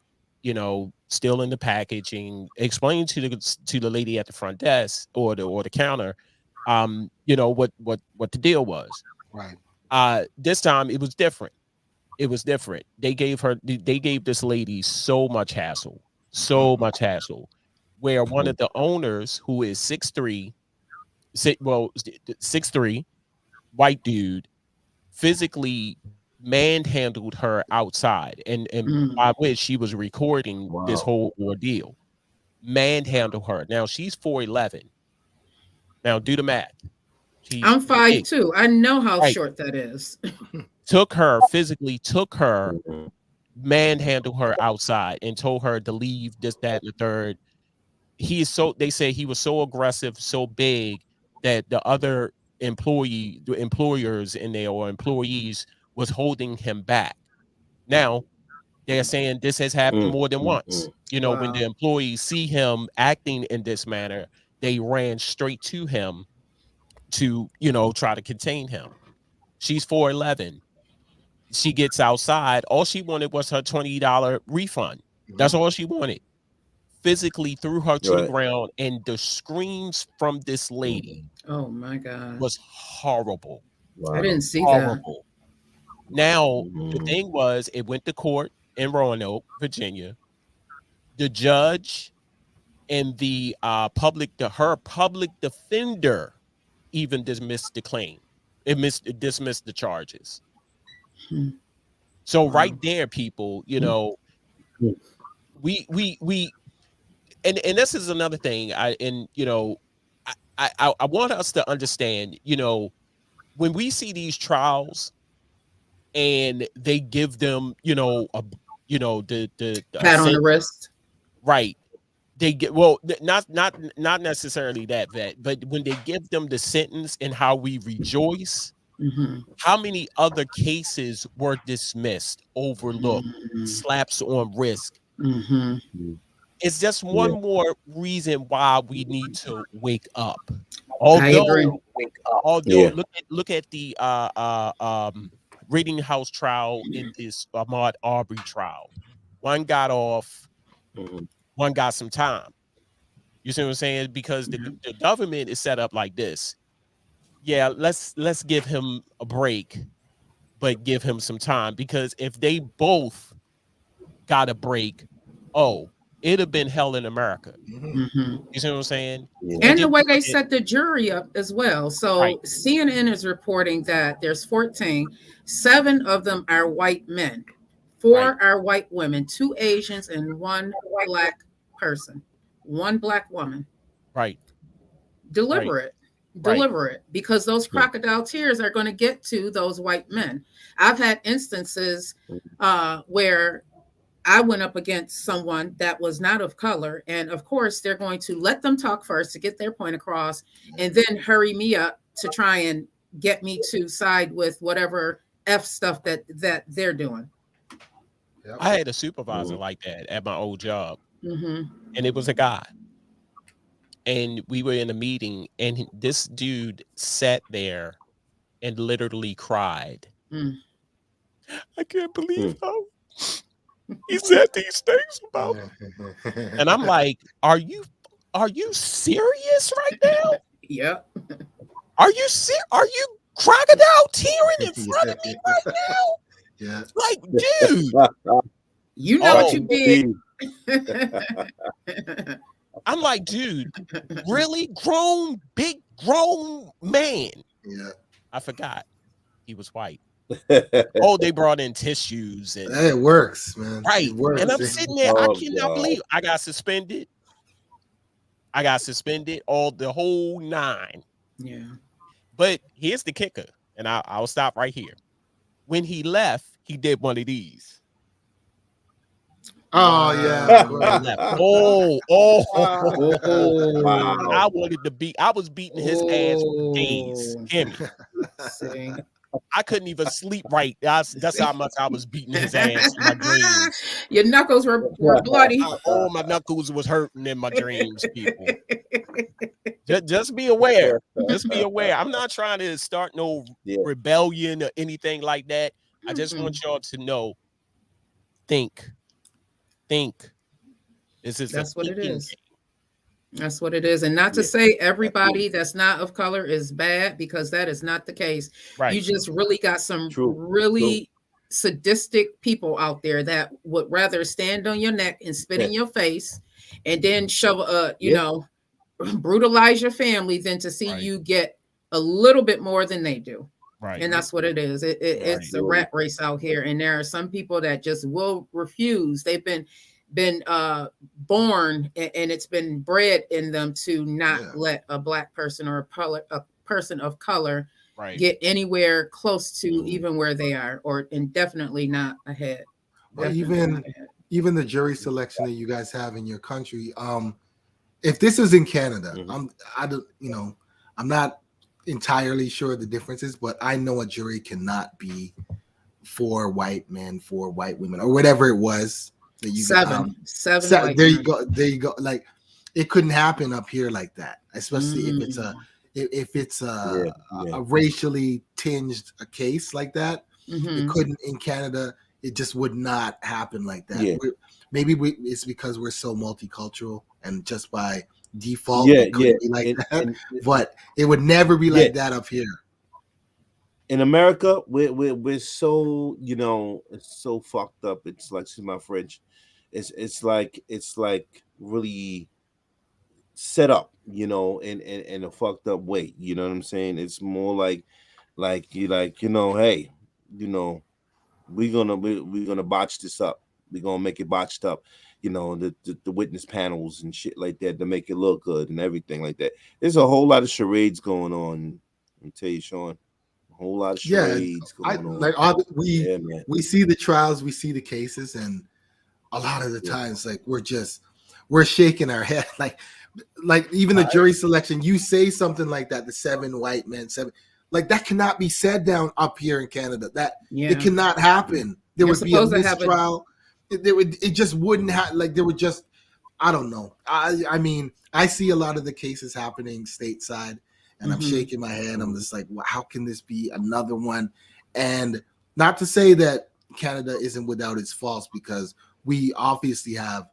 still in the packaging, explained to the lady at the front desk or the counter, what the deal was. Right. This time it was different. It was different. They gave this lady so much hassle, where one of the owners, who is 6'3", 6'3", white dude, physically manhandled her outside, and by which she was recording this whole ordeal. Manhandled her. Now she's 4'11". Now do the math. I'm Big. 5'2". I know how Right. short that is. Physically took her, manhandled her outside, and told her to leave, this, that, and the third. They say he was so aggressive, so big, that the other employers in there, or employees, was holding him back. Now they're saying this has happened more than once. When Wow. the employees see him acting in this manner, they ran straight to him to, try to contain him. She's 4'11". She gets outside. All she wanted was her $20 refund. That's all she wanted. Physically threw her to the ground, and the screams from this lady Oh my God. was horrible. I didn't see Horrible. Now, the thing was, it went to court in Roanoke, Virginia. The judge and the her public defender even dismissed the claim. Dismissed the charges. So right there, people, we and this is another thing. I want us to understand, when we see these trials and they give them, the pat on the wrist. Right. They get, not necessarily that, but when they give them the sentence and how we rejoice, how many other cases were dismissed, overlooked, slaps on wrist? It's just one more reason why we need to wake up. Although look at the Rittenhouse trial in this Ahmaud Arbery trial. One got off, one got some time. You see what I'm saying? Because the government is set up like this. Yeah, let's give him a break, but give him some time, because if they both got a break, it'd have been hell in America. You see what I'm saying? And the way they set the jury up as well. So CNN is reporting that there's 14, 7 of them are white men, 4 are white women, 2 Asians, and 1 black person, 1 black woman. Right. Deliberate, because those crocodile tears are going to get to those white men. I've had instances where I went up against someone that was not of color, and of course they're going to let them talk first to get their point across, and then hurry me up to try and get me to side with whatever F stuff that they're doing. Yep. I had a supervisor like that at my old job, and it was a guy. And we were in a meeting, and this dude sat there and literally cried. I can't believe how he said these things about me. And I'm like, are you serious right now? Yep. Are you crocodile tearing in front of me right now? Yeah. Like, dude. You know what you did. I'm like, dude, really? Big grown man. Yeah. I forgot he was white. They brought in tissues. And it works, man. Right. It works. And I'm sitting there, I cannot believe I got suspended. All the whole 9. Yeah. But here's the kicker, and I'll stop right here. When he left, he did one of these. Oh yeah. I wanted to beat. I was beating his ass for days. Kimmy. See? I couldn't even sleep right. That's how much I was beating his ass in my dreams. Your knuckles were bloody. All my knuckles was hurting in my dreams, people. Just be aware. Just be aware. I'm not trying to start no rebellion or anything like that. I just want y'all to know. Think. That's what it is. That's what it is. And not to say everybody that's not of color is bad, because that is not the case. Right. You just really got some really sadistic people out there that would rather stand on your neck and spit in your face and then shove brutalize your family than to see you get a little bit more than they do. Right. And that's what it is. It's a rat race out here. And there are some people that just will refuse. They've been born and it's been bred in them to not let a black person or a person of color get anywhere close to even where they are, and definitely not ahead. Or even the jury selection that you guys have in your country. If this is in Canada, I'm not entirely sure the differences, but I know a jury cannot be 4 white men, 4 white women, or whatever it was. Seven. There you go. Like, it couldn't happen up here like that, especially if it's a racially tinged a case like that. It couldn't in Canada. It just would not happen like that. Maybe it's because we're so multicultural, and just by default, it couldn't be like that. But it would never be like that up here. In America, we're so, it's so fucked up. It's like, excuse my French, it's like really set up, in a fucked up way. You know what I'm saying? It's more like hey, we're gonna botch this up. We're gonna make it botched up. The witness panels and shit like that to make it look good and everything like that. There's a whole lot of charades going on. I'll tell you, Sean. A whole lot of charades going on. We see the trials, we see the cases, and a lot of the times, like, we're shaking our head, like even the jury selection. You say something like that, the 7 white men, 7, like, that cannot be said down up here in Canada. That it cannot happen. There would be a mistrial. It just wouldn't have, like, there would just, I don't know. I mean, I see a lot of the cases happening stateside, and I'm shaking my head. I'm just like, well, how can this be another one? And not to say that Canada isn't without its faults, because we obviously have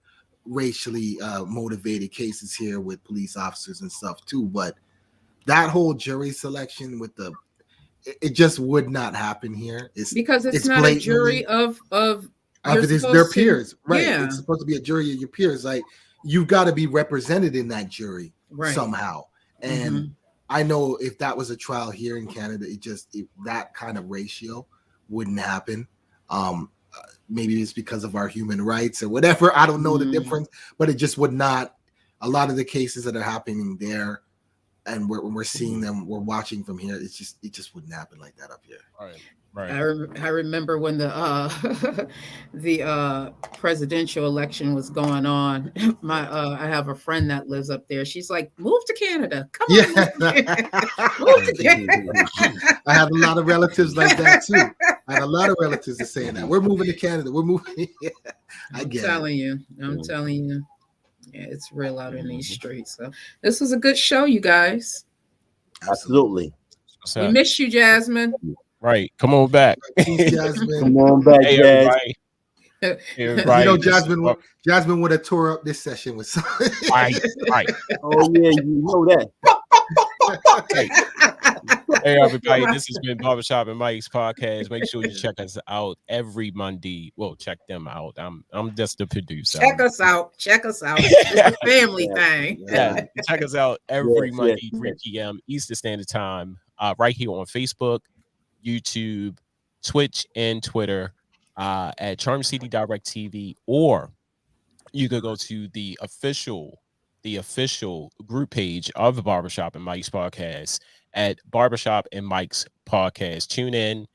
racially motivated cases here with police officers and stuff too. But that whole jury selection it just would not happen here. Because it's not a jury of it is their peers, right? Yeah. It's supposed to be a jury of your peers. Like, you've got to be represented in that jury somehow. And I know if that was a trial here in Canada, that kind of ratio wouldn't happen. Maybe it's because of our human rights or whatever. I don't know the difference, but it just would not. A lot of the cases that are happening there, and when we're seeing them, we're watching from here. It just wouldn't happen like that up here. Right. I remember when the presidential election was going on. I have a friend that lives up there. She's like, "Move to Canada, come on, move to Canada." I have a lot of relatives like that too. I have a lot of relatives that saying that we're moving to Canada. We're moving. I'm telling you. Yeah, it's real out in these streets. So this was a good show, you guys. Absolutely. We miss you, Jasmine. Right. Come on back. Jasmine. Come on back, everybody. Jasmine would have tore up this session with something. Right. Oh yeah, you know that. Hey everybody, this has been Barbershop Micz Podcast. Make sure you check us out every Monday. Well, check them out. I'm just the producer. Check us out. It's a family thing. Yeah, check us out every Monday, 3 p.m. Eastern Standard Time, right here on Facebook, YouTube, Twitch, and Twitter at Charm City Direct TV, or you could go to the official group page of the Barbershop Micz Podcast at Barbershop Micz Podcast. Tune in,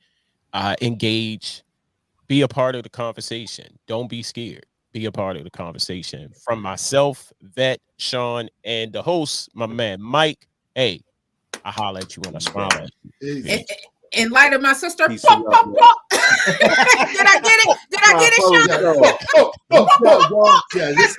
engage, be a part of the conversation. Don't be scared. Be a part of the conversation. From myself, Vet, Sean, and the host, my man Mike. Hey, I holler at you when I smile at you. In light of my sister, Peace pop, and pop, love, pop. Did I get it? Did I get it, Sean? Yeah, this,